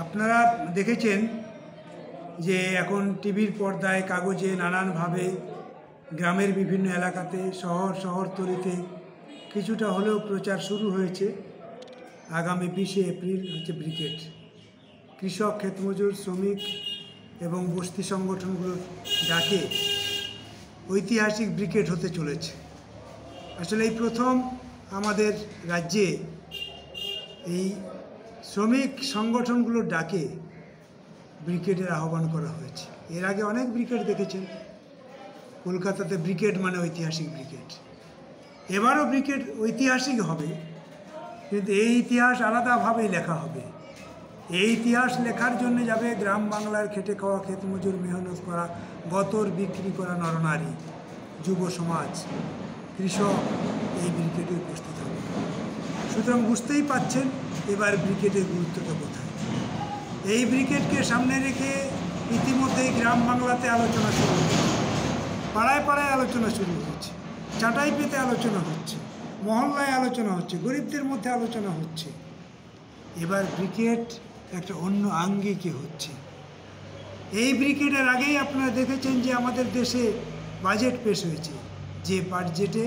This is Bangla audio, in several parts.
আপনারা দেখেছেন যে এখন টিভির পর্দায় কাগজে নানানভাবে গ্রামের বিভিন্ন এলাকাতে শহরতলিতে কিছুটা হলেও প্রচার শুরু হয়েছে। আগামী 20শে এপ্রিল হচ্ছে ব্রিগেড। কৃষক, ক্ষেতমজুর, শ্রমিক এবং বস্তি সংগঠনগুলোর ডাকে ঐতিহাসিক ব্রিগেড হতে চলেছে। আসলে এই প্রথম আমাদের রাজ্যে এই শ্রমিক সংগঠনগুলোর ডাকে ব্রিগেডের আহ্বান করা হয়েছে। এর আগে অনেক ব্রিগেড দেখেছেন, কলকাতাতে ব্রিগেড মানে ঐতিহাসিক ব্রিগেড। এবারও ব্রিগেড ঐতিহাসিক হবে, কিন্তু এই ইতিহাস আলাদাভাবেই লেখা হবে। এই ইতিহাস লেখার জন্য যাবে গ্রাম বাংলার খেটে খাওয়া, ক্ষেতমজুর, মেহনত করা, গতর বিক্রি করা নরনারী, যুব সমাজ, কৃষক এই ব্রিগেডে উপস্থিত হবে। সুতরাং বুঝতেই পাচ্ছেন এবার ব্রিগেডের গুরুত্বটা কোথায়। এই ব্রিগেডকে সামনে রেখে ইতিমধ্যেই গ্রাম বাংলাতে আলোচনা শুরু হচ্ছে, পাড়ায় পাড়ায় আলোচনা শুরু হচ্ছে, চাটাই পেতে আলোচনা হচ্ছে, মহল্লায় আলোচনা হচ্ছে, গরিবদের মধ্যে আলোচনা হচ্ছে। এবার ব্রিগেড একটা অন্য আঙ্গিকে হচ্ছে। এই ব্রিগেডের আগেই আপনারা দেখেছেন যে আমাদের দেশে বাজেট পেশ হয়েছে, যে বাজেটে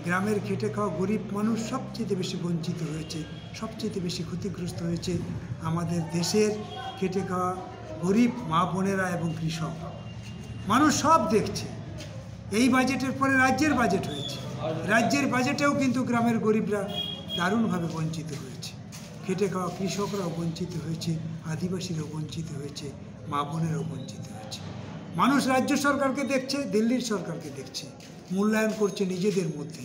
গ্রামের খেটে খাওয়া গরিব মানুষ সবচেয়ে বেশি বঞ্চিত হয়েছে, সবচেয়ে বেশি ক্ষতিগ্রস্ত হয়েছে আমাদের দেশের খেটে খাওয়া গরিব মা বোনেরা এবং কৃষক। মানুষ সব দেখছে। এই বাজেটের পরে রাজ্যের বাজেট হয়েছে, রাজ্যের বাজেটেও কিন্তু গ্রামের গরিবরা দারুণভাবে বঞ্চিত হয়েছে। খেটে খাওয়া কৃষকরাও বঞ্চিত হয়েছে, আদিবাসীরাও বঞ্চিত হয়েছে, মা বোনেরাও বঞ্চিত হয়েছে। মানুষ রাজ্য সরকারকে দেখছে, দিল্লির সরকারকে দেখছে, মূল্যায়ন করছে নিজেদের মধ্যে।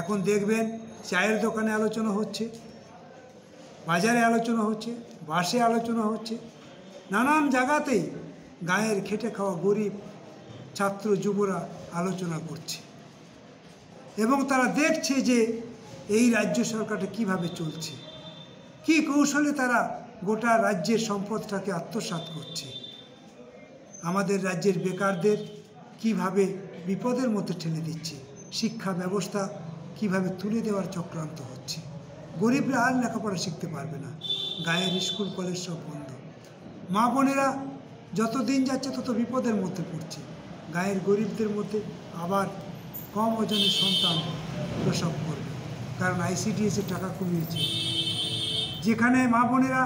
এখন দেখবেন চায়ের দোকানে আলোচনা হচ্ছে, বাজারে আলোচনা হচ্ছে, বাসে আলোচনা হচ্ছে, নানান জায়গাতেই গাঁয়ের খেটে খাওয়া গরিব ছাত্র যুবরা আলোচনা করছে এবং তারা দেখছে যে এই রাজ্য সরকারটা কিভাবে চলছে, কী কৌশলে তারা গোটা রাজ্যের সম্পদটাকে আত্মসাৎ করছে, আমাদের রাজ্যের বেকারদের কিভাবে বিপদের মধ্যে ঠেলে দিচ্ছে, শিক্ষা ব্যবস্থা কিভাবে তুলে দেওয়ার চক্রান্ত হচ্ছে। গরিবরা আর লেখাপড়া শিখতে পারবে না, গায়ের স্কুল কলেজ সব বন্ধ, মা বোনেরা যত দিন যাচ্ছে তত বিপদের মধ্যে পড়ছে। গায়ের গরিবদের মধ্যে আবার কম ওজনের সন্তান প্রসব করবে, কারণ ICDS টাকা কমিয়েছে। যেখানে মা বোনেরা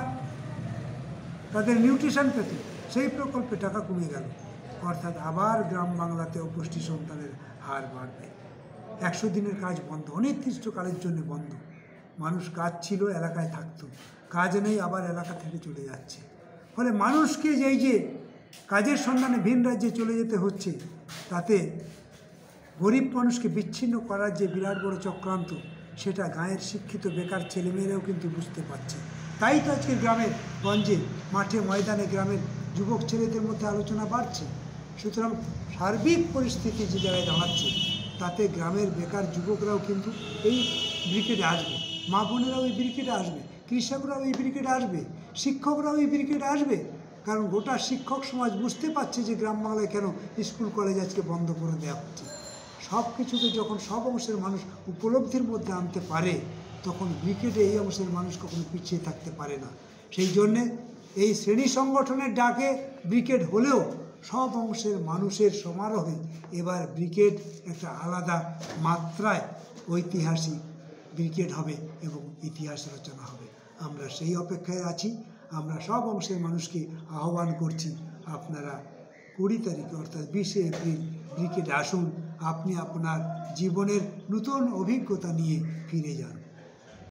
তাদের নিউট্রিশন পেত, সেই প্রকল্পে টাকা কমে গেল, অর্থাৎ আবার গ্রাম বাংলাতে অপুষ্টি সন্তানের হার বাড়বে। 100 দিনের কাজ বন্ধ, অনির্দিষ্টকালের জন্য বন্ধ। মানুষ কাজ ছিল, এলাকায় থাকতো, কাজ নেই, আবার এলাকা থেকে চলে যাচ্ছে। ফলে মানুষকে যেই যে কাজের সন্ধানে ভিন রাজ্যে চলে যেতে হচ্ছে, তাতে গরিব মানুষকে বিচ্ছিন্ন করার যে বিরাট বড় চক্রান্ত, সেটা গাঁয়ের শিক্ষিত বেকার ছেলেমেয়েরাও কিন্তু বুঝতে পারছে। তাই তো আজকে গ্রামের গঞ্জে, মাঠে ময়দানে গ্রামের যুবক ছেলেদের মধ্যে আলোচনা বাড়ছে। সুতরাং সার্বিক পরিস্থিতি যে জায়গায় দাঁড়াচ্ছে, তাতে গ্রামের বেকার যুবকরাও কিন্তু এই ব্রিগেডে আসবে, মা বোনেরাও এই ব্রিগেডে আসবে, কৃষকরাও এই ব্রিগেডে আসবে, শিক্ষকরাও এই ব্রিগেডে আসবে। কারণ গোটা শিক্ষক সমাজ বুঝতে পারছে যে গ্রাম বাংলায় কেন স্কুল কলেজ আজকে বন্ধ করে দেওয়া হচ্ছে। সব কিছুকে যখন সব অংশের মানুষ উপলব্ধির মধ্যে আনতে পারে, তখন ব্রিগেডে এই অংশের মানুষ কখনো পিছিয়ে থাকতে পারে না। সেই জন্যে এই শ্রেণী সংগঠনের ডাকে ব্রিগেড হলেও সব অংশের মানুষের সমারোহে এবার ব্রিগেড একটা আলাদা মাত্রায় ঐতিহাসিক ব্রিগেড হবে এবং ইতিহাস রচনা হবে। আমরা সেই অপেক্ষায় আছি। আমরা সব অংশের মানুষকে আহ্বান করছি, আপনারা 20 তারিখে অর্থাৎ 20শে এপ্রিল ব্রিগেডে আসুন। আপনি আপনার জীবনের নতুন অভিজ্ঞতা নিয়ে ফিরে যান।